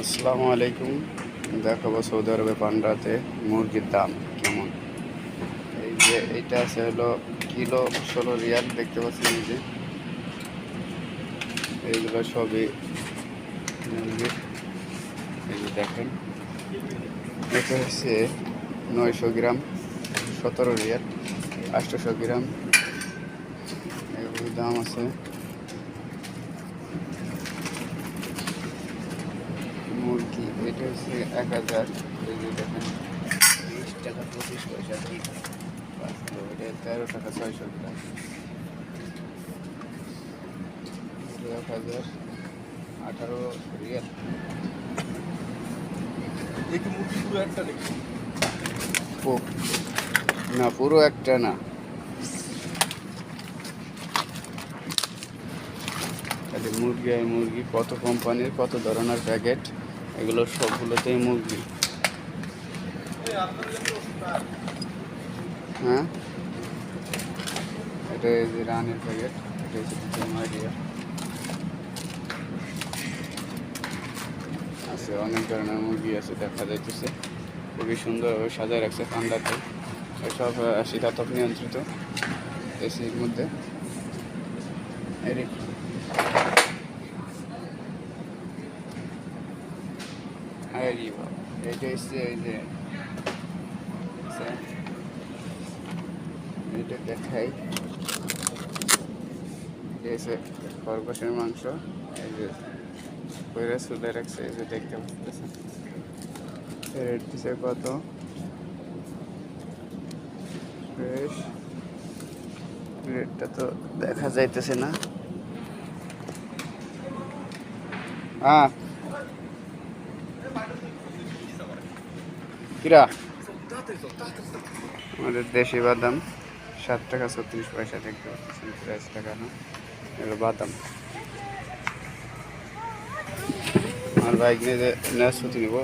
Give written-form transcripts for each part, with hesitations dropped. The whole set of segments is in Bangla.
আসসালামু আলাইকুম। দেখাবো সৌদি আরবে পান্ডাতে মুরগির দাম কেমন। এই যে এইটা আছে হলো কিলো 16 রিয়াল, দেখতে পাচ্ছেন এই যে এইগুলো সবই মুরগির। এই যে দেখেন, এটা হচ্ছে 900 গ্রাম 17 রিয়াল, 800 গ্রাম এগুলোর দাম আছে। মুরগি এটা হচ্ছে 1000, এই যে দেখেন 20 টাকা 25 পয়সা, ঠিক এটা 13 টাকা 600 গ্রাম, 1000 18 রিয়াল। না, পুরো একটা না, খালি মুরগি আর মুরগি, কত কোম্পানির কত ধরনের প্যাকেট, এগুলো সবগুলোতেই মুরগি। হ্যাঁ, এটা এই যে রানের প্যাকেট, এটা হচ্ছে 9 রিয়াল। আছে অনেক ধরনের মুরগি আছে, দেখা যাইতেছে খুবই সুন্দরভাবে সাজায় রাখছে ঠান্ডাতে। সব শীতাতপ নিয়ন্ত্রিত এসির মধ্যে। এটা হচ্ছে এই যে এটা দেখাই, এসে খরগোশের মাংস, এই যে কইরা চুলে রাখছে, এই যে দেখতে পাচ্ছেন। রেট দিছে কত, ফ্রেশ রেটটা তো দেখা যাইতেছে না। হ্যাঁ কিরা, আমাদের দেশি বাদাম 7 টাকা 36 পয়সা, দেখতে পাচ্ছেন 5 টাকা না, এগুলো বাদাম। আমার বাইক নিয়ে যে নাশপাতি নিব,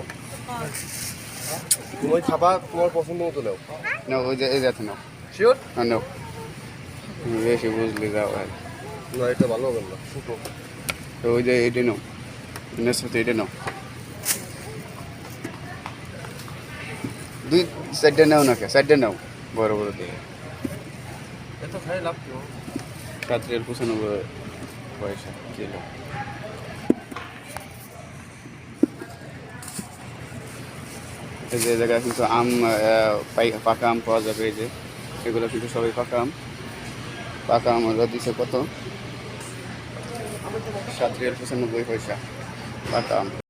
তুমি খাবা তোমার পছন্দ মতো নাও। না ওই যে এই যাতে নাও, শিওর? হ্যাঁ নাও, বেশি বুঝলি যাও ভাই। না, এটা ভালো হবে না, ছোট। তো ওই যে এইটা নাও, নাশপাতি এটা নাও, 2 সাইডে নাও, না কে সাইডে নাও, বড় বড় দিয়ে। এত খাই লাভ কি? 7 রিয়াল 95 পয়সা কিলো। এই যে জায়গায় কিন্তু আম, পাকা আম পাওয়া যাবে, এই যে এগুলো কিন্তু সবাই পাকা আম। পাকা আম হলো দিছে কত, 7 রিয়াল 95 পয়সা পাকা আম।